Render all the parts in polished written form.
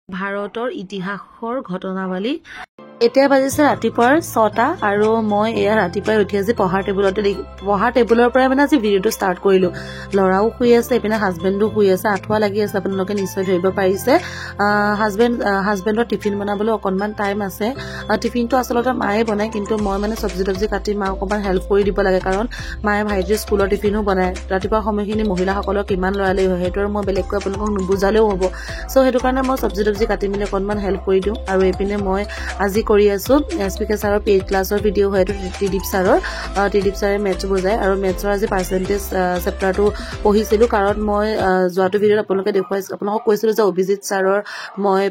ভাৰতৰ ইতিহাসৰ ঘটনাৱলী এতিয়া বাজিছে ৰাতিপুৱাৰ 6টা আৰু মই এয়া ৰাতিপুৱাই উঠি আজি পঢ়াৰ টেবুলৰ পৰাই মানে আজি ভিডিঅ'টো ষ্টাৰ্ট কৰিলো লৰাও শুই আছে এপিনে হাজবেণ্ডো শুই আছে আঠুৱা লাগি আছে আপোনালোকে নিশ্চয় ধৰিব পাৰিছে হাজবেণ্ডৰ টিফিন বনাবলৈ অকনমান টাইম আছে টিফিনটো আচলতে মায়ে বনায় কিন্তু মই মানে চব্জি কাটি মা অকমান হেল্প কৰি দিব লাগে কাৰণ মায়ে ভাইটিৰ স্কুলৰ টিফিনো বনায় ৰাতিপুৱা সময়খিনি মহিলাসকলৰ কিমান লৰালি হয় সেইটো আৰু মই বেলেগকৈ আপোনালোকক নুবুজালেও হ'ব সো সেইটো কাৰণে মই চব্জি কাটি মিলি অকনমান হেল্প কৰি দিওঁ আৰু এপিনে মই আজি কৰি আছো এসপিকে ছাৰৰ পেইড ক্লাছৰ ভিডিঅ' হয়তো ত্ৰিদীপ ছাৰে মেথছ বুজায় আৰু মেথছৰ আজি পাৰ্চেন্টেজ চেপ্টাৰটো পঢ়িছিলো কাৰণ মই যোৱাটো ভিডিঅ'ত আপোনালোকক কৈছিলো যে অভিজিত ছাৰৰ মই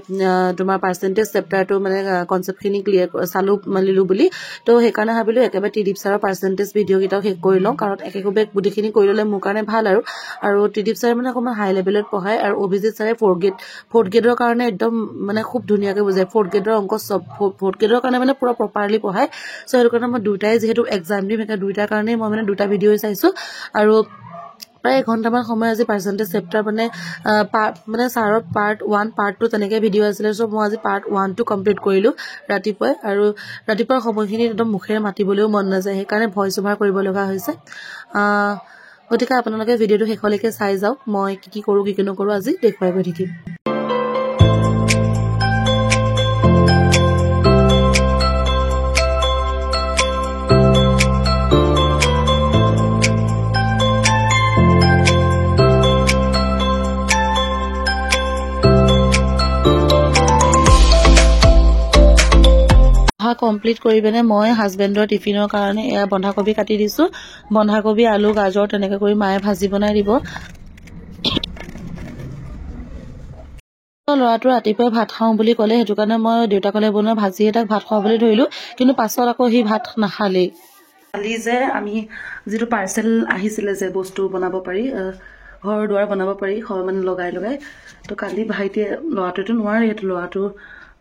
তোমাৰ পাৰ্চেন্টেজ চেপ্টাৰটো মানে কনচেপ্টখিনি ক্লিয়াৰ চালো মালিলো বুলি তো সেইকাৰণে ভাবিলো একেবাৰে ত্ৰিদীপ ছাৰৰ পাৰ্চেন্টেজ ভিডিঅ' কেইটাও শেষ কৰি লওঁ কাৰণ একেবাৰে গোটেইখিনি কৰি ল'লে মোৰ কাৰণে ভাল আৰু ত্ৰিদীপ ছাৰে মানে অকণমান হাই লেভেলত পঢ়ায় আৰু অভিজিত ছাৰে ফ'ৰ্থ গ্ৰেডৰ কাৰণে একদম মানে খুব ধুনীয়াকৈ বুজায় ফ'ৰ্থ গ্ৰেডৰ অংক চব ফ'ৰ্থ গ্ৰেডৰ কাৰণে মানে পুৰা প্ৰপাৰলি পঢ়ায় চ' সেইটো কাৰণে মই দুটাই যিহেতু এক্সাম দিম সেই দুইটাৰ কাৰণেই মই মানে দুটা ভিডিঅ' চাইছো আৰু প্ৰায় এঘণ্টামান সময় আজি পাৰ্চেন্টেজ চেপ্টাৰ মানে ছাৰৰ পাৰ্ট 1 পাৰ্ট 2 তেনেকৈ ভিডিঅ' আছিলে চ' মই আজি পাৰ্ট 1 টো কমপ্লিট কৰিলোঁ ৰাতিপুৱাই আৰু ৰাতিপুৱাৰ সময়খিনিত একদম মুখেৰে মাতিবলৈও মন নাযায় সেইকাৰণে ভইচ অভাৰ কৰিব লগা হৈছে গতিকে আপোনালোকে ভিডিঅ'টো শেষলৈকে চাই যাওক মই কি কৰোঁ কি নকৰোঁ আজি দেখুৱাই গৈ থাকিম কমপ্লিট কৰি পিনে মই হাজবেণ্ডৰ টিফিনৰ কাৰণে এয়া বন্ধাকবি কাটি দিছো বন্ধাকবি আলু গাজৰ তেনেকৈ কৰি মায়ে ভাজি বনাই দিব ল'ৰাটো ৰাতিপুৱাই ভাত খাওঁ বুলি ক'লে সেইটো কাৰণে মই দেউতাকলে বনোৱা ভাজি এটাক ভাত খাওঁ বুলি ধৰিলো কিন্তু পাছত আকৌ সি ভাত নাখালেই কালি যে আমি যিটো পাৰ্চেল আহিছিলে যে বস্তু বনাব পাৰি ঘৰ দুৱাৰ বনাব পাৰি মানে লগাই তো কালি ভাইটিয়ে ল'ৰাটোতো নোৱাৰে এইটো ল'ৰাটো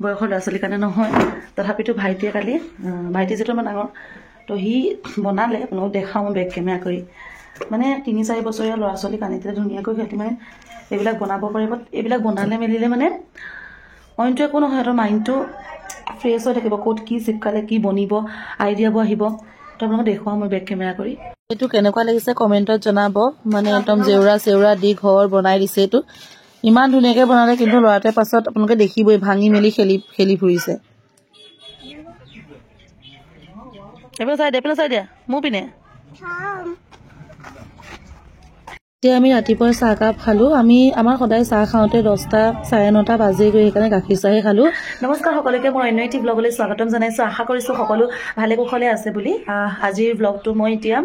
বয়সৰ ল'ৰা ছোৱালীৰ কাৰণে নহয় তথাপিতো ভাইটিয়ে কালি ভাইটি যিটো মানে ডাঙৰ তো সি বনালে আপোনাক দেখাওঁ মই বেক কেমেৰা কৰি মানে 3-4 বছৰীয়া ল'ৰা ছোৱালী কানিতে ধুনীয়াকৈ সিহঁতি মানে এইবিলাক বনাব পাৰিব এইবিলাক বনালে মেলিলে মানে অইনটো একো নহয় সিহঁতৰ মাইণ্ডটো ফ্ৰেছ হৈ থাকিব ক'ত কি চিপকালে কি বনিব আইডিয়াবোৰ আহিব তো আপোনাক দেখুৱাওঁ মই বেক কেমেৰা কৰি এইটো কেনেকুৱা লাগিছে কমেণ্টত জনাব মানে একদম জেউৰা দি ঘৰ বনাই দিছে এইটো ইমান ধুনীয়াকৈ বনালে কিন্তু ল'ৰাটোৱে পাছত আপোনালোকে দেখিবই ভাঙি মেলি খেলি ফুৰিছে এইপিনে চাই দিয়া মোৰ পিনে এতিয়া আমি ৰাতিপুৱা চাহকাপ খালো আমাৰ সদায় চাহ খাওঁতে 10টা 9:30 বাজে গৈ সেইকাৰণে গাখীৰ চাহে খালো নমস্কাৰ সকলোকে মই অন্য এটি ব্লগলৈ স্বাগতম জনাইছো আশা কৰিছো সকলো ভালে কুশলে আছে বুলি আজিৰ ব্লগটো মই এতিয়া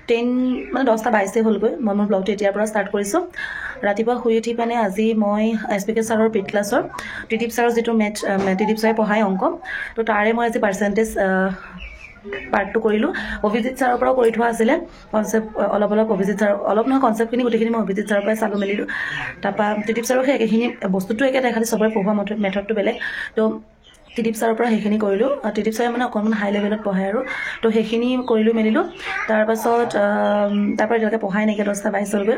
10:22 হ'লগৈ মই মোৰ ব্লগটো এতিয়াৰ পৰা ষ্টাৰ্ট কৰিছো ৰাতিপুৱা শুই উঠি পিনে আজি মই এসপিকে ছাৰৰ পেইড ক্লাছৰ ত্ৰিদীপ ছাৰৰ যিটো ত্ৰিদীপ ছাৰে পঢ়ায় অংক তো তাৰে মই আজি পাৰ্চেন্টেজ পাৰ্টটো কৰিলোঁ অভিজিত ছাৰৰ পৰাও কৰি থোৱা আছিলে কনচেপ্ট অলপ অভিজিত ছাৰ অলপ নহয় কনচেপ্টখিনি গোটেইখিনি মই অভিজিত ছাৰৰ পৰাই চালো মেলিলোঁ তাৰপৰা ত্ৰিদীপ ছাৰৰ সেই একেখিনি বস্তুটো একেটাই খালি চবৰে পঢ়োৱা মেথডটো বেলেগ তো ত্ৰিদীপ ছাৰৰ পৰা সেইখিনি কৰিলোঁ ত্ৰিদীপ ছাৰে মানে অকণমান হাই লেভেলত পঢ়ায় আৰু তো সেইখিনি কৰিলোঁ মেলিলোঁ তাৰপাছত তাৰপৰা এতিয়ালৈকে পঢ়াই নাইকিয়া 10:22 হ'লগৈ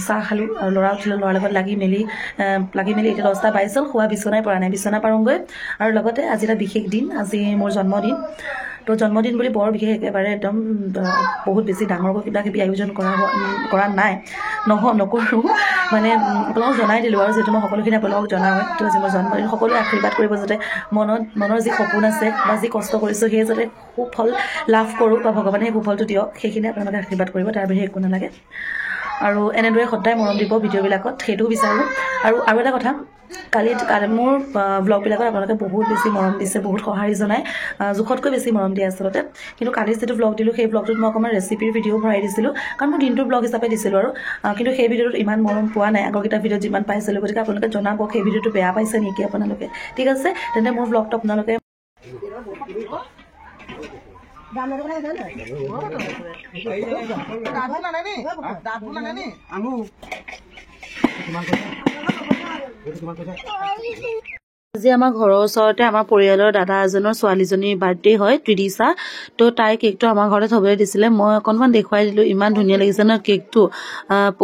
চাহ খালোঁ আৰু ল'ৰা উঠিলোঁ ল'ৰাৰ লগত লাগি মেলি এতিয়া 10:22 হ'ল শোৱা বিচনাই পৰা নাই বিচনা পাৰোঁগৈ আৰু লগতে আজি এটা বিশেষ দিন আজি মোৰ জন্মদিন তো জন্মদিন বুলি বৰ বিশেষ একেবাৰে একদম বহুত বেছি ডাঙৰকৈ কিবাকিবি আয়োজন কৰা নাই নকৰোঁ মানে আপোনালোকক জনাই দিলোঁ আৰু যিহেতু মই সকলোখিনি আপোনালোকক জনাওঁ তো আজি মোৰ জন্মদিন সকলোৱে আশীৰ্বাদ কৰিব যাতে মনৰ যি সপোন আছে বা যি কষ্ট কৰিছোঁ সেয়ে যাতে সুফল লাভ কৰোঁ বা ভগৱানে সেই সুফলটো দিয়ক সেইখিনি আপোনালোকে আশীৰ্বাদ কৰিব তাৰ বাহিৰে একো নালাগে আৰু এনেদৰে সদায় মৰম দিব ভিডিঅ'বিলাকত সেইটোও বিচাৰোঁ আৰু এটা কথা কালি মোৰ ব্লগবিলাকত আপোনালোকে বহুত বেছি মৰম দিছে বহুত সঁহাৰি জনায় জোখতকৈ বেছি মৰম দিয়ে আচলতে কিন্তু কালি যিটো ব্লগ দিলোঁ সেই ব্লগটোত মই অকণমান ৰেচিপিৰ ভিডিঅ' ভৰাই দিছিলোঁ কাৰণ মই দিনটোৰ ব্লগ হিচাপে দিছিলোঁ আৰু কিন্তু সেই ভিডিঅ'টোত ইমান মৰম পোৱা নাই আগৰকেইটা ভিডিঅ'ত যিমান পাইছিলোঁ গতিকে আপোনালোকে জনাব সেই ভিডিঅ'টো বেয়া পাইছে নেকি আপোনালোকে ঠিক আছে তেন্তে মোৰ ব্লগটো আপোনালোকে আজি আমাৰ ঘৰৰ ওচৰতে আমাৰ পৰিয়ালৰ দাদা এজনৰ ছোৱালীজনীৰ বাৰ্থডে হয় ত্ৰিদিশা তো তাই কেকটো আমাৰ ঘৰতে থবলৈ দিছিলে মই অকণমান দেখুৱাই দিলোঁ ইমান ধুনীয়া লাগিছে ন কেকটো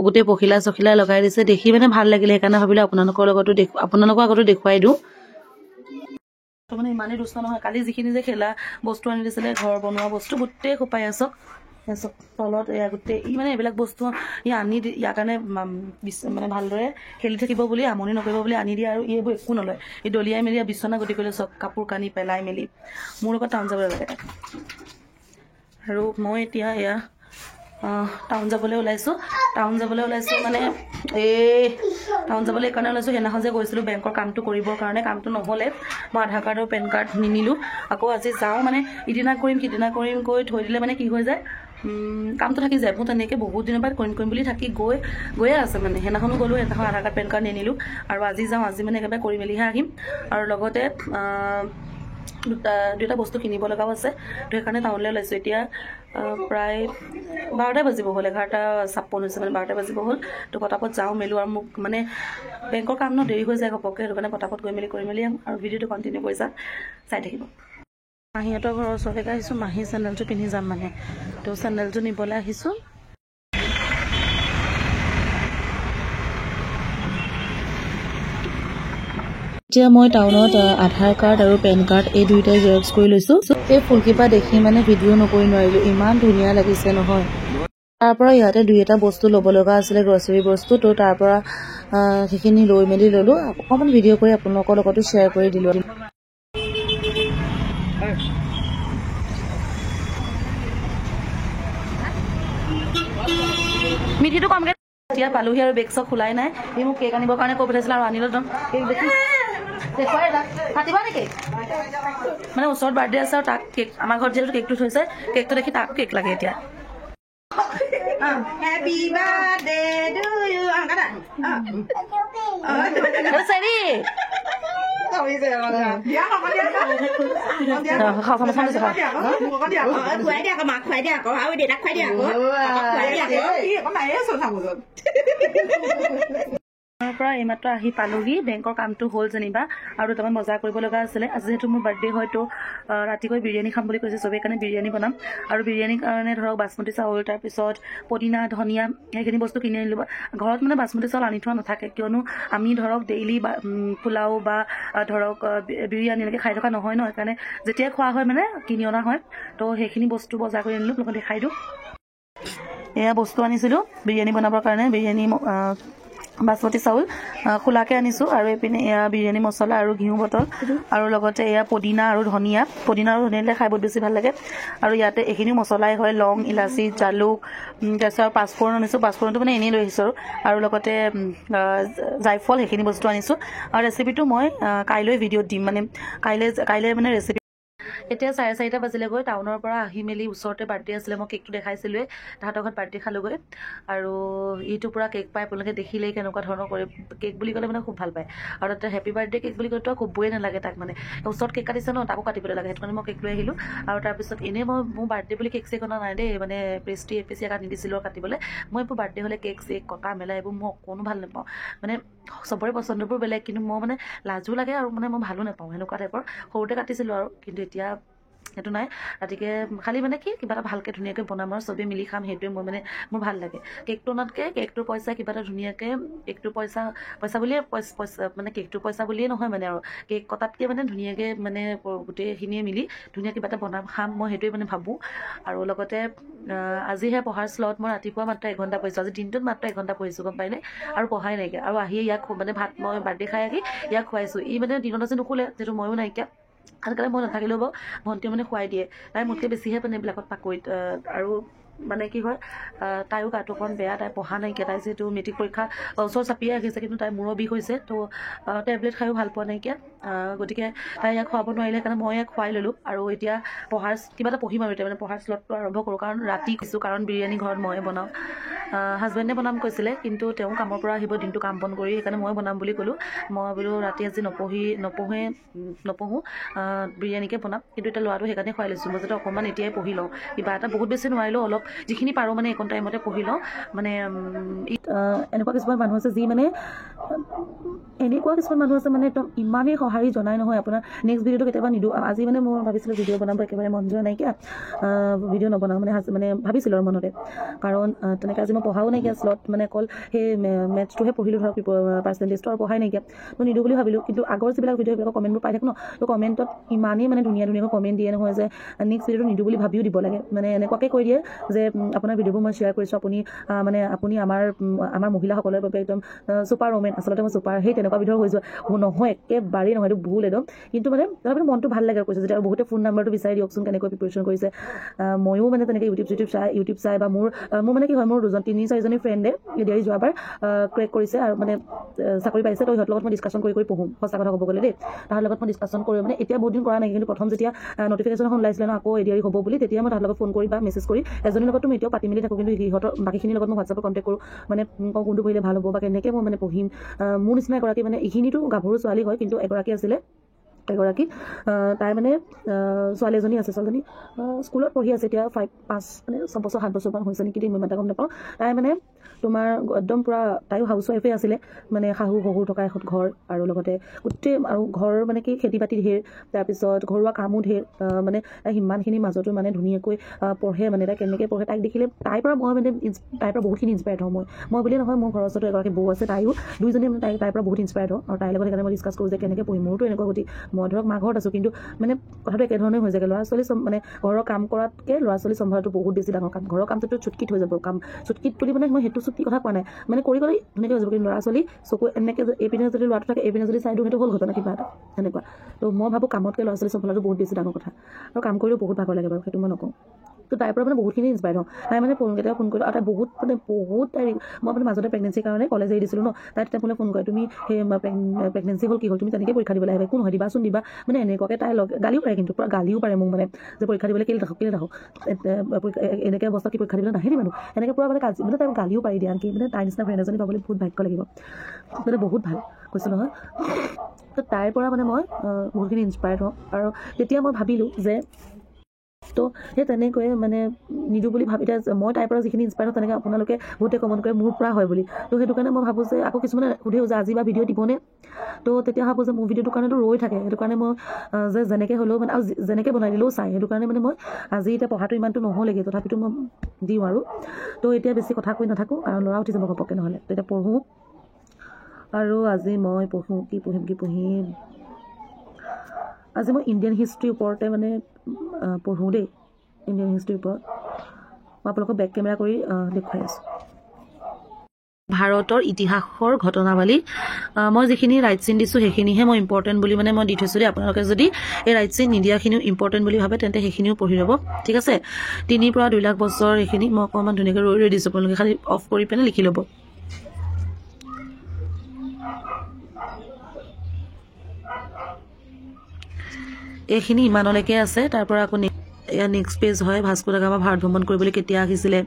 গোটেই পখিলা চখিলা লগাই দিছে দেখি মানে ভাল লাগিলে সেইকাৰণে ভাবিলোঁ আপোনালোকৰ আগতো দেখুৱাই দিওঁ তো মানে ইমানেই দুষ্ট নহয় কালি যিখিনি যে খেলা বস্তু আনি দিছিলে ঘৰ বনোৱা বস্তু গোটেই খোপাই আছক তলত এয়া গোটেই মানে এইবিলাক বস্তু আনি ইয়াৰ কাৰণে মানে ভালদৰে খেলি থাকিব বুলি আমনি নকৰিব বুলি আনি দিয়ে আৰু এইবোৰ একো নলয় এই দলিয়াই মেলি বিচনা গতি কৰিলে চব কাপোৰ কানি পেলাই মেলি মোৰ লগত টাউন যাব লাগে আৰু মই এতিয়া এয়া টাউন যাবলৈ ওলাইছোঁ মানে টাউন যাবলৈ এইকাৰণে ওলাইছোঁ সেইদিনাখন যে গৈছিলোঁ বেংকৰ কামটো কৰিবৰ কাৰণে কামটো নহ'লে মই আধাৰ কাৰ্ড আৰু পেন কাৰ্ড নিনিলোঁ আকৌ আজি যাওঁ মানে ইদিনা কৰিম সিদিনা কৰিম কৈ থৈ দিলে মানে কি হৈ যায় কামটো থাকি যায় মোৰ তেনেকৈ বহুত দিনৰ পৰা কৰিম বুলি থাকি গৈয়ে আছে মানে সেইদিনাখনো গ'লোঁ সেইদিনাখন আধাৰ কাৰ্ড পেন কাৰ্ড নিনিলোঁ আৰু আজি যাওঁ আজি মানে একেবাৰে কৰি মেলিহে আহিম আৰু লগতে দুটা বস্তু কিনিব লগাও আছে তো সেইকাৰণে টাউনলৈ ওলাইছোঁ এতিয়া প্ৰায় 12টা বাজিব হ'ল 11:56 হৈছে মানে 12টা বাজিব হ'ল তো পটাপট যাওঁ মেলোঁ আৰু মোক মানে বেংকৰ কাম ন দেৰি হৈ যায় ঘপককৈ সেইটো কাৰণে পটাপট গৈ মেলি কৰি মেলি আৰু ভিডিঅ'টো কণ্টিনিউ কৰি চাই থাকিব মাহীহঁতৰ ঘৰৰ ওচৰলৈকে আহিছোঁ মাহী চেণ্ডেলযোৰ পিন্ধি যাম মানে তো চেণ্ডেলযোৰ নিবলৈ আহিছোঁ এতিয়া মই টাউনত আধাৰ কাৰ্ড আৰু পেন কাৰ্ড এই দুইটাই জেৰক্স কৰি লৈছোঁ এই ফুলকেইপা দেখি মানে ভিডিঅ' নকৰি নোৱাৰিলোঁ ইমান ধুনীয়া লাগিছে নহয় তাৰ পৰা ইয়াতে দুই এটা বস্তু ল'ব লগা আছিলে গ্ৰচাৰী বস্তু তো তাৰ পৰা সেইখিনি লৈ মেলি ল'লোঁ অকণমান ভিডিঅ' কৰি আপোনালোকৰ লগতো শ্বেয়াৰ কৰি দিলোঁ মিঠিটো কমকৈ এতিয়া পালোহি আৰু বেগ চব খোলাই নাই সি মোক কেক আনিবৰ কাৰণে কৈ পঠাইছিলে আৰু আনিলোঁ একদম কেক দেখি দেখুৱাই কাটিবা নেকি মানে ওচৰত বাৰ্থডে আছে আৰু তাক কেক আমাৰ ঘৰত যিহেতু কেকটো থৈছে কেকটো দেখি তাকো কেক লাগে এতিয়া Happy birthday to you. Angkat Seri. Tak bisa orang. Dia apa dia? Kau sama-sama siapa? Kuai dia ke mak kuai dia kau awak dia nak kuai dia kau. Kuai dia kau. Iya, kau mana ya susah musuh. পৰা এইমাত্ৰ আহি পালোহি বেংকৰ কামটো হ'ল যেনিবা আৰু দুটামান বজাৰ কৰিব লগা আছিলে আজি যেহেতু মোৰ বাৰ্থডে হয়তো ৰাতিকৈ বিৰিয়ানী খাম বুলি কৈছে চবেই কাৰণে বিৰিয়ানী বনাম আৰু বিৰিয়ানীৰ কাৰণে ধৰক বাসমতি চাউল তাৰপিছত পদিনা ধনিয়া সেইখিনি বস্তু কিনি আনিলোঁ ঘৰত মানে বাসমতি চাউল আনি থোৱা নাথাকে কিয়নো আমি ধৰক ডেইলি পোলাও বা ধৰক বিৰিয়ানী এনেকৈ খাই থকা নহয় ন সেইকাৰণে যেতিয়াই খোৱা হয় মানে কিনি অনা হয় তো সেইখিনি বস্তু বজাৰ কৰি আনিলোঁ লগত দেখাই দিওঁ এয়া বস্তু আনিছিলোঁ বিৰিয়ানী বনাবৰ কাৰণে বিৰিয়ানী বাসমতি চাউল খোলাকৈ আনিছোঁ আৰু এইপিনে এয়া বিৰিয়ানী মছলা আৰু ঘিউ বটল আৰু লগতে এয়া পদিনা আৰু ধনিয়া দিলে খাই বহুত বেছি ভাল লাগে আৰু ইয়াতে এইখিনিও মছলাই হয় লং ইলাচি জালুক তাৰপিছত পাঁচফোৰণ আনিছোঁ পাঁচফোৰণটো মানে এনেই লৈ আহিছোঁ আৰু লগতে জাইফল সেইখিনি বস্তু আনিছোঁ আৰু ৰেচিপিটো মই কাইলৈ ভিডিঅ'ত দিম মানে কাইলৈ মানে ৰেচিপি এতিয়া 4:30 বাজিলে গৈ টাউনৰ পৰা আহি মেলি ওচৰতে বাৰ্থডে আছিলে মই কেকটো দেখাইছিলোঁৱে তাহাঁতৰ ঘৰত বাৰ্থডে খালোগৈ আৰু ইটো পূৰা কেক পাই আপোনালোকে দেখিলেই কেনেকুৱা ধৰণৰ কৰে কেক বুলি ক'লে মানে খুব ভাল পায় আৰু তাতে হেপী বাৰ্থডে কেক বুলি ক'লেতো ক'বই নালাগে তাক মানে ওচৰত কেক কাটিছে ন তাকো কাটিবলৈ লাগে সেইটো কাৰণে মই কেক লৈ আহিলোঁ আৰু তাৰপিছত এনেই মই মোৰ বাৰ্থডে বুলি কেক চেক অনা নাই দেই মানে পেষ্ট্ৰি এপিচি এটা নিদিছিলোঁ আৰু কাটিবলৈ মই এইবোৰ বাৰ্থডে হ'লে কেক চেক কটা মেলা এইবোৰ মই অকণো ভাল নাপাওঁ মানে চবৰে পচন্দবোৰ বেলেগ কিন্তু মই মানে লাজো লাগে আৰু মানে মই ভালো নাপাওঁ সেনেকুৱা টাইপৰ সৰুতে কাটিছিলোঁ আৰু কিন্তু এতিয়া সেইটো নাই ৰাতিকে খালি মানে কি কিবা এটা ভালকৈ ধুনীয়াকৈ বনাম আৰু চবেই মিলি খাম সেইটোৱে মই মানে মোৰ ভাল লাগে কেকটো অনাতকৈ কেকটোৰ পইচা কিবা এটা ধুনীয়াকৈ কেকটোৰ পইচা বুলিয়ে পইচা মানে কেকটোৰ পইচা বুলিয়ে নহয় মানে আৰু কেক কটাতকৈ মানে ধুনীয়াকৈ মানে গোটেইখিনিয়ে মিলি ধুনীয়া কিবা এটা বনাম খাম মই সেইটোৱে মানে ভাবোঁ আৰু লগতে আজিহে পঢ়াৰ শ্লট মই ৰাতিপুৱা মাত্ৰ 1 ঘণ্টা পঢ়িছোঁ আজি দিনটোত মাত্ৰ 1 ঘণ্টা পঢ়িছোঁ গম পাইনে আৰু পঢ়াই নাইকিয়া আৰু আহি ইয়াক মানে ভাত মই বাৰ্থডে খাই আহি ইয়াক খুৱাইছোঁ ই মানে দিনত আজি নুশুলে যিহেতু ময়ো নাইকিয়া আজিকালি মই নাথাকিলেও বাৰু ভণ্টিয়ে মানে খুৱাই দিয়ে তাই মোতকৈ বেছিহে মানে এইবিলাকত পাকৈত আৰু মানে কি হয় তাইও গাটো অকণ বেয়া তাই পঢ়া নাইকিয়া তাই যিহেতু মেট্ৰিক পৰীক্ষা ওচৰ চাপিয়ে আহিছে কিন্তু তাইৰ মূৰৰ বিষ হৈছে তো টেবলেট খায়ো ভাল পোৱা নাইকিয়া গতিকে তাই ইয়াক খুৱাব নোৱাৰিলে সেইকাৰণে মই ইয়াক খুৱাই ল'লোঁ আৰু এতিয়া কিবা এটা পঢ়িম আৰু এতিয়া মানে পঢ়াৰ শ্লটটো আৰম্ভ কৰোঁ কাৰণ ৰাতি কৈছোঁ কাৰণ বিৰিয়ানী ঘৰত ময়ে বনাওঁ হাজবেণ্ডে বনাম কৈছিলে, কিন্তু তেওঁ কামৰ পৰা আহিব, দিনটো কাম বন কৰি, সেইকাৰণে মই বনাম বুলি ক'লোঁ। মই বোলো ৰাতি আজি নপঢ়োঁ, বিৰিয়ানীকে বনাম। কিন্তু এতিয়া ল'ৰাটো সেইকাৰণে খুৱাই লৈছোঁ, মই যাতে অকণমান এতিয়াই পঢ়ি লওঁ, কিবা এটা বহুত বেছি নোৱাৰিলেও অলপ যিখিনি পাৰোঁ মানে এইকণ টাইমতে পঢ়ি লওঁ। মানে এনেকুৱা কিছুমান মানুহ আছে যি মানে মানে একদম ইমানেই সঁহাৰি জনাই নহয় আপোনাৰ। নেক্সট ভিডিঅ'টো কেতিয়াবা নিদিওঁ। আজি মানে মই ভাবিছিলোঁ ভিডিঅ' বনাব, একেবাৰে মন যোৱা নাইকিয়া, ভিডিঅ' নবনাওঁ মানে ভাবিছিলোঁ আৰু মনতে, কাৰণ তেনেকৈ আজি মই পঢ়াও নাইকিয়া, শ্লট মানে অকল সেই মেথছটোহে পঢ়িলোঁ ধৰক, পাৰ্চেণ্টেজটো আৰু পঢ়াই নাইকিয়া, তো নিদিওঁ বুলি ভাবিলোঁ। কিন্তু আগৰ যিবিলাক ভিডিঅ' সেইবিলাকৰ কমেণ্টবোৰ পাই থাকোঁ ন, তো কমেণ্টত ইমানেই মানে ধুনীয়াকৈ কমেণ্ট দিয়ে নহয় যে নেক্সট ভিডিঅ'টো নিদিওঁ বুলি ভাবিও দিব লাগে। মানে এনেকুৱাকৈ কৈ দিয়ে যে আপোনাৰ ভিডিঅ'বোৰ মই শ্বেয়াৰ কৰিছোঁ, আপুনি আমাৰ মহিলাসকলৰ বাবে একদম ছুপাৰ ওমেন, আচলতে মই ছুপাৰ, সেই তেনেকুৱা ভিডিঅ' হৈ যোৱা নহয়, একেবাৰেই নহয়, এইটো ভুল একদম। কিন্তু মানে তথাপিও মনটো ভাল লাগে আৰু কৈছে যেতিয়া, বহুতে ফোন নাম্বাৰটো বিচাৰি দিয়কচোন কেনেকৈ প্ৰিপেৰেশ্যন কৰিছে। ময়ো মানে তেনেকৈ ইউটিউব চাই বা মোৰ মানে কি হয়, মোৰ 3-4জনী ফ্ৰেণ্ডে এডিআৰি যোৱাবাৰ ক্ৰেক কৰিছে আৰু মানে চাকৰি পাইছে, তো সিহঁতৰ লগত মই ডিছকাশ্যন কৰি পঢ়োঁ, সঁচা কথা ক'ব গ'লে দেই। তাহাৰ লগত মই ডিছকাশ্যন কৰি মানে এতিয়া বহুত দিন কৰা নাই, কিন্তু প্ৰথম যেতিয়া নটিফিকেশ্যন এখন ওলাইছিলে ন আকৌ এডিআৰি হ'ব বুলি, তেতিয়া মই তাহাৰ লগত ফোন কৰি বা মেছেজ কৰি, এজনীৰ লগতো মই এতিয়াও পাতি মেলি থাকোঁ, কিন্তু সিহঁতৰ বাকীখিনিৰ লগত মই হোৱাটছআপত কণ্টেক্ট কৰোঁ, মানে কোনটো পঢ়িলে ভাল হ'ব বা কেনেকৈ মই মানে পঢ়িম। মোৰ নিচিনা এগৰাকী মানে এইখিনিতো গাভৰু ছোৱালী হয়, কিন্তু এগৰাকী তাই মানে ছোৱালী এজনী আছে, ছোৱালীজনী স্কুলত পঢ়ি আছে এতিয়া 6 বছৰ 7 বছৰমান হৈছে নেকি, মই ইমান গম নাপাওঁ। তাই মানে তোমাৰ একদম পূৰা তাইও হাউচ ৱাইফে আছিলে, মানে শাহু শহুৰ থকা এখন ঘৰ, আৰু লগতে গোটেই আৰু ঘৰ মানে কি খেতি বাতি ঢেৰ, তাৰপিছত ঘৰুৱা কামো ঢেৰ, মানে তাই সিমানখিনিৰ মাজতো মানে ধুনীয়াকৈ পঢ়ে। মানে তাই কেনেকৈ পঢ়ে, তাইক দেখিলে তাইৰ পৰা বহুতখিনি ইনস্পায়াৰ্ড হওঁ। মই বুলিয়ে নহয়, মোৰ ঘৰৰ ওচৰতো এগৰাকী বৌ আছে, তাইও দুইজনী মানে তাইৰ পৰা বহুত ইনস্পায়াৰ্ড হওঁ, আৰু তাইৰ লগত সেইকাৰণে মই ডিছকাছ কৰোঁ যে কেনেকৈ পঢ়িম। মোৰতো এনেকুৱা গতি, মই ধৰক মা ঘৰত আছোঁ, কিন্তু মানে কথাটো একেধৰণে হৈ যায়গৈ। ল'ৰা ছোৱালী মানে ঘৰৰ কাম কৰাতকৈ ল'ৰা ছোৱালী চম্ভালাটো বহুত বেছি ডাঙৰ কাম। ঘৰৰ কামটোতো চুটকিত হৈ যাব, চুটকিত বুলি মানে মই সেইটো চুটকি কথা কোৱা নাই, মানে কৰি ধুনীয়াকৈ হৈ যাব, কিন্তু ল'ৰা ছোৱালী চকু এনেকৈ এইপিনে যদি ল'ৰাটো থাকে, এইপিনে যদি চাই দিওঁ, সেইটো হ'ল ঘটনা কিবা এটা সেনেকুৱা। তো মই ভাবোঁ কামতকৈ ল'ৰা ছোৱালী চম্ভালাটো বহুত বেছি ডাঙৰ কথা, আৰু কাম কৰিলেও বহুত ভাগৰ লাগে বাৰু, সেইটো মই নকওঁ। তো তাইৰ পৰা মানে বহুতখিনি ইনস্পায়াৰ্ড হওঁ। তাই মানে কেতিয়াবা ফোন কৰিলোঁ, আৰু তাই বহুত মই মানে মাজতে প্ৰেগনেঞ্চিৰ কাৰণে কলেজ এৰি দিছিলোঁ ন, তাই তেতিয়া মোলৈ ফোন কৰে, তুমি সেই প্ৰেগনেঞ্চি হ'ল, কি হ'ল, তুমি তেনেকৈ পৰীক্ষা দিবলৈ আহিবা, একো নহয় দিবাচোন, মানে এনেকুৱাকৈ তাই গালিও পাৰে, কিন্তু পূৰা গালিও পাৰে মোক, মানে যে পৰীক্ষা দিবলৈ কেলৈ নাথাকক এনেকৈ অৱস্থা, কি পৰীক্ষা দিবলৈ নাহে নি মানুহ, এনেকৈ পূৰা মানে তাই গালিও পাৰি দিয়ে। আনকি মানে তাইৰ নিচিনা ফ্ৰেণ্ড এজনী পাবলৈ বহুত ভাগ্য লাগিব, মানে বহুত ভাল কৈছোঁ নহয়। তো তাইৰ পৰা মানে মই বহুতখিনি ইনস্পায়াৰ্ড হওঁ, আৰু তেতিয়া মই ভাবিলোঁ যে তো সেই তেনেকৈয়ে মানে নিদিওঁ বুলি ভাবি, এতিয়া মই তাইৰ পৰা যিখিনি ইনস্পায়াৰ্ড হওঁ, তেনেকৈ আপোনালোকে বহুতে কমেণ্ট কৰে মোৰ পৰা হয় বুলি। তো সেইটো কাৰণে মই ভাবোঁ যে আকৌ কিছুমানে সুধেও যে আজি বা ভিডিঅ' দিবনে, তো তেতিয়া ভাবোঁ যে মোৰ ভিডিঅ'টোৰ কাৰণেতো ৰৈ থাকে, সেইটো কাৰণে মই যে যেনেকৈ হ'লেও মানে, আৰু যেনেকৈ বনাই দিলেও চাই, সেইটো কাৰণে মানে মই আজি এতিয়া পঢ়াটো ইমানটো নহ'লেগৈ, তথাপিতো মই দিওঁ আৰু। তো এতিয়া বেছি কথা কৈ নাথাকোঁ, কাৰণ ল'ৰা উঠি যাব ঘপককৈ, নহ'লে তো এতিয়া পঢ়োঁ। আৰু আজি মই কি পঢ়িম আজি মই ইণ্ডিয়ান হিষ্ট্ৰীৰ ওপৰতে মানে পঢ়োঁ দেই, ইণ্ডিয়ান হিষ্ট্ৰীৰ ওপৰত মই আপোনালোকক বেক কেমেৰা কৰি দেখুৱাই আছোঁ। ভাৰতৰ ইতিহাসৰ ঘটনাৱলী মই যিখিনি ৰাইট চিন দিছোঁ সেইখিনিহে মই ইম্পৰ্টেণ্ট বুলি মানে মই দি থৈছোঁ দেই। আপোনালোকে যদি এই ৰাইট চিন নিদিয়াখিনিও ইম্পৰ্টেণ্ট বুলি ভাবে তেন্তে সেইখিনিও পঢ়ি ল'ব, ঠিক আছে। 3 পৰা 2 লাখ বছৰ এইখিনি মই অকণমান ধুনীয়াকৈ ৰৈ দিছোঁ, আপোনালোকে খালি অফ কৰি পিনে লিখি ল'ব। এইখিনি ইমানলৈকে আছে। তাৰ পৰা আকৌ নেক্সট পেজ হয়, ভাস্কো দা গামা ভাৰত ভ্ৰমণ কৰিবলৈ কেতিয়া আহিছিলে,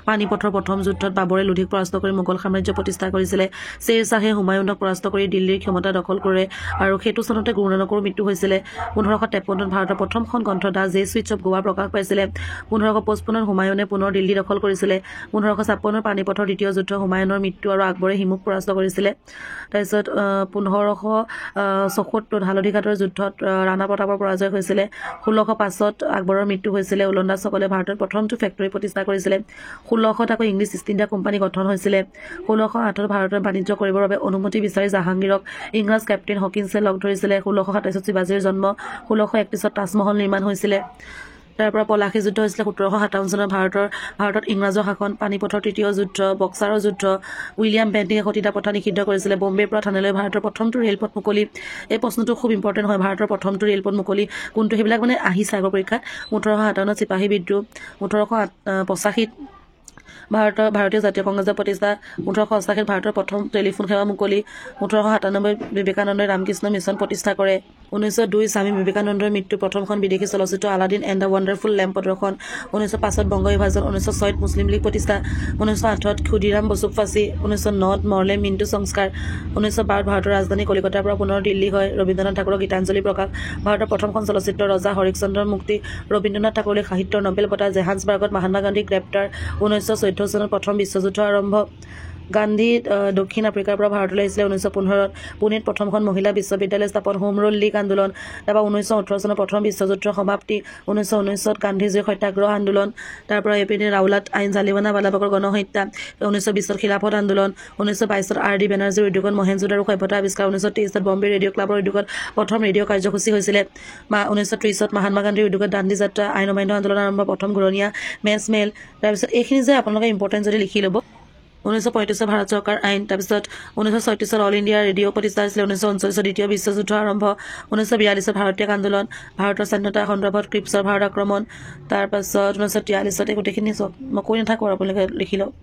পানীপথৰ প্ৰথম যুদ্ধত বাবৰে লোধিক পৰাস্ত কৰি মোগল সাম্ৰাজ্য প্ৰতিষ্ঠা কৰিছিলে, শ্বেৰ শ্বাহে হুমায়ুনক পৰাস্ত কৰি দিল্লীৰ ক্ষমতা দখল কৰে, আৰু সেইটো চনতে গুৰু নানকৰো মৃত্যু হৈছিলে। 1553 ভাৰতৰ প্ৰথমখন গ্ৰন্থ দ্য জেছুইটছ অফ গোৱা প্ৰকাশ পাইছিলে। 1555 হুমায়ুনে পুনৰ দিল্লী দখল কৰিছিলে। 1556 পানীপথৰ দ্বিতীয় যুদ্ধ, হুমায়ুনৰ মৃত্যু আৰু আকবৰে হিমুক পৰাস্ত কৰিছিলে। তাৰপিছত 1574 হালধিঘাটৰ যুদ্ধত ৰাণা প্ৰতাপৰ পৰাজয় হৈছিলে। 1605 আকবৰৰ মৃত্যু হৈছিলে। ওলন্দাজসকলে ভাৰতত প্ৰথমটো ফেক্টৰী প্ৰতিষ্ঠা কৰিছিলে। 1600 আকৌ ইংলিছ ইষ্ট ইণ্ডিয়া কোম্পানী গঠন হৈছিলে। 1608 ভাৰতৰ বাণিজ্য কৰিবৰ বাবে অনুমতি বিচাৰি জাহাংগীৰক ইংৰাজ কেপ্টেইন হকিন্সে লগ ধৰিছিলে। 1627 শিৱাজীৰ জন্ম। 1631 তাজমহল নিৰ্মাণ হৈছিলে। তাৰ পৰা পলাশী যুদ্ধ হৈছিলে 1757 চনত ভাৰতত ইংৰাজৰ শাসন। পানীপথৰ তৃতীয় যুদ্ধ, বক্সাৰৰ যুদ্ধ, উইলিয়াম বেণ্টিঙে সতীদা প্ৰথা নিষিদ্ধ কৰিছিলে। বম্বেৰ পৰা থানেলৈ ভাৰতৰ প্ৰথমটো ৰেলপথ মুকলি। এই প্ৰশ্নটো খুব ইম্পৰ্টেণ্ট হয়, ভাৰতৰ প্ৰথমটো ৰেলপথ মুকলি কোনটো, সেইবিলাক মানে আহিছে আগৰ পৰীক্ষাত। 1857 চিপাহী বিদ্ৰোহ। 1885 ভাৰতীয় জাতীয় কংগ্ৰেছৰ প্ৰতিষ্ঠা। 1888 ভাৰতৰ প্ৰথম টেলিফোন সেৱা মুকলি। 1897 বিবেকানন্দই ৰামকৃষ্ণ মিছন প্ৰতিষ্ঠা কৰে। 1902 স্বামী বিবেকানন্দৰ মৃত্যু প্ৰথমখন বিদেশী চলচ্চিত্ৰ Aladdin and the wonderful lamp প্ৰদৰ্শন 1905 বংগ বিভাজন 1906 মুছলিম লীগ প্ৰতিষ্ঠা 1908 ক্ষুদিৰাম বসুক ফাঁচী 1909 মৰলে মিণ্টু সংস্কাৰ 1912 ভাৰতৰ ৰাজধানী কলিকতাৰ পৰা পুনৰ দিল্লী হয় ৰবীন্দ্ৰনাথ ঠাকুৰৰ গীতাঞ্জলি প্ৰকাশ ভাৰতৰ প্ৰথমখন চলচ্চিত্ৰ ৰজা হৰিশ্চন্দ্ৰৰ মুক্তি ৰবীন্দ্ৰনাথ ঠাকুৰলৈ সাহিত্যৰ নোবেল বঁটা জেহান্সবাৰ্গত মহাত্মা গান্ধী গ্ৰেপ্তাৰ 1914 চনত প্ৰথম বিশ্বযুদ্ধ আৰম্ভ গান্ধী দক্ষিণ আফ্ৰিকাৰ পৰা ভাৰতলৈ আহিছিলে 1915 পুনেত প্ৰথমখন মহিলা বিশ্ববিদ্যালয় স্থাপন হোম ৰুল লীগ আন্দোলন তাৰপৰা 1918 চনত প্ৰথম বিশ্বযুদ্ধৰ সমাপ্তি 1919 গান্ধীজীৰ সত্যাগ্ৰহ আন্দোলন তাৰপৰা এপিনে ৰাওলাট আইন জালিৱানাৱালাবাগৰ গণহত্যা 1920 খিলাফত আন্দোলন 1922 আৰ.ডি. বেনাৰ্জীৰ উদ্যোগত মহেঞ্জোদাৰো সভ্যতা আৱিষ্কাৰ 1923 বম্বে ৰেডিঅ' ক্লাবৰ উদ্যোগত প্ৰথম ৰেডিঅ' কাৰ্যসূচী হৈছিলে 1930 মহাত্মা গান্ধীৰ উদ্যোগত দাণ্ডী যাত্ৰা আইন অমান্য আন্দোলন আৰম্ভ প্ৰথম ঘূৰণীয়া মেচ মেল তাৰপিছত এইখিনি যে আপোনালোকে ইম্পৰ্টেণ্ট যদি লিখি ল'ব 1935 ভাৰত চৰকাৰ আইন তাৰপিছত 1936 অল ইণ্ডিয়া ৰেডিঅ' প্ৰতিষ্ঠা হৈছিলে 1939 দ্বিতীয় বিশ্বযুদ্ধ আৰম্ভ 1942 ভাৰতীয় আন্দোলন ভাৰতৰ স্বাধীনতা সন্দৰ্ভত ক্ৰিপছৰ ভাৰত আক্ৰমণ তাৰপাছত 1943 গোটেইখিনি চব মই কৈ নাথাকোঁ আৰু আপোনালোকে লিখি লওক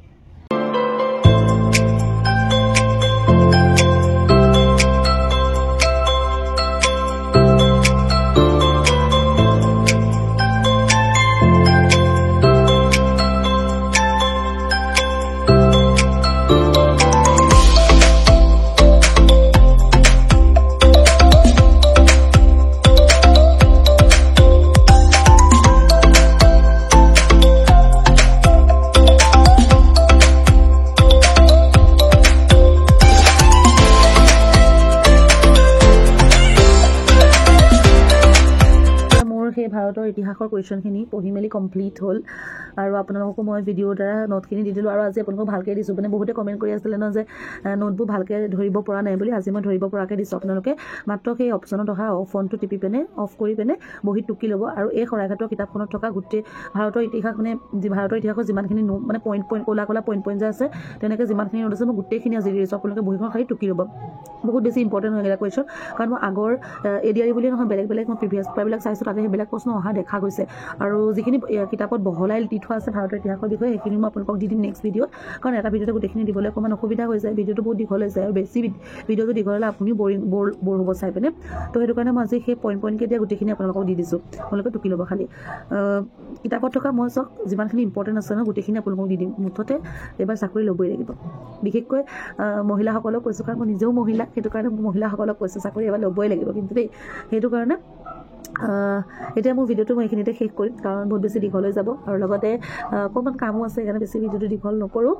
ভাৰতৰ ইতিহাসৰ কুৱেশ্যনখিনি পঢ়ি মেলি কমপ্লিট হ'ল আৰু আপোনালোককো মই ভিডিঅ'ৰ দ্বাৰা নোটখিনি দি দিলোঁ আৰু আজি আপোনালোকক ভালকৈ দিছোঁ মানে বহুতে কমেণ্ট কৰি আছিলে ন যে নোটবোৰ ভালকৈ ধৰিব পৰা নাই বুলি আজি মই ধৰিব পৰাকৈ দিছোঁ আপোনালোকে মাত্ৰ সেই অপশ্যনত অহা ফোনটো টিপি পিনে অফ কৰি পিনে বহীত টুকি ল'ব আৰু এই শৰাইঘাটৰ কিতাপখনত থকা গোটেই ভাৰতৰ ইতিহাস মানে ভাৰতৰ ইতিহাসৰ যিমানখিনি মানে পইণ্ট ক'লা পইণ্ট যে আছে তেনেকৈ যিমানখিনি নোট আছে মই গোটেইখিনি আজি দি দিছোঁ আপোনালোকে বহীখন খালি টুকি ল'ব বহুত বেছি ইম্পৰ্টেণ্ট হৈ গ'লে কুৱেশ্যন কাৰণ মই আগৰ এডিআৰি বুলি নহয় বেলেগ মই প্ৰিভিয়াছ পেপাৰবিলাক চাইছোঁ তাতে সেইবিলাক প্ৰশ্ন অহা দেখা গৈছে আৰু যিখিনি কিতাপত বহলাই দি থোৱা আছে ভাৰতৰ ইতিহাসৰ বিষয়ে সেইখিনি মই আপোনালোকক দি দিম নেক্সট ভিডিঅ'ত কাৰণ এটা ভিডিঅ'তে গোটেইখিনি দিবলৈ অকণমান অসুবিধা হৈ যায় ভিডিঅ'টো বহুত দীঘল হৈ যায় আৰু বেছি ভিডিঅ'টো দীঘল হ'লে আপুনিও বৰ হ'ব চাই পিনে তো সেইটো কাৰণে মই আজি সেই পইণ্টকৈ দিয়া গোটেইখিনি আপোনালোকক দি দিছোঁ আপোনালোকে টুকি ল'ব খালি কিতাপত থকা মই চাওক যিমানখিনি ইম্পৰ্টেণ্ট আছে ন গোটেইখিনি আপোনালোকক দি দিম মুঠতে এইবাৰ চাকৰি ল'বই লাগিব বিশেষকৈ মহিলাসকলক কৈছোঁ কাৰণ মই নিজেও মহিলা সেইটো কাৰণে মই মহিলাসকলক কৈছোঁ চাকৰি এবাৰ ল'বই লাগিব কিন্তু দেই সেইটো কাৰণে এতিয়া মোৰ ভিডিঅ'টো মই এইখিনিতে শেষ কৰিম কাৰণ বহুত বেছি দীঘল হৈ যাব আৰু লগতে অকণমান কামো আছে সেইকাৰণে বেছি ভিডিঅ'টো দীঘল নকৰোঁ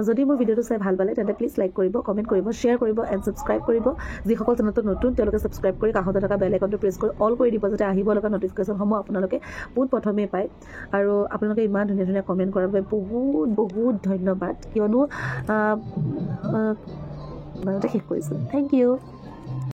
যদি মোৰ ভিডিঅ'টো চাই ভাল পালে তেন্তে প্লিজ লাইক কৰিব কমেণ্ট কৰিব শ্বেয়াৰ কৰিব এণ্ড ছাবস্ক্ৰাইব কৰিব যিসকল চেনেলটো নতুন তেওঁলোকে ছাবস্ক্ৰাইব কৰি কাষতে থকা বেল আইকনটো প্ৰেছ কৰি অল কৰি দিব যাতে আহিব লগা নটিফিকেশ্যনসমূহ আপোনালোকে পোনপ্ৰথমেই পায় আৰু আপোনালোকে ইমান ধুনীয়া কমেণ্ট কৰাৰ বাবে বহুত ধন্যবাদ কিয়নো শেষ কৰিছোঁ থেংক ইউ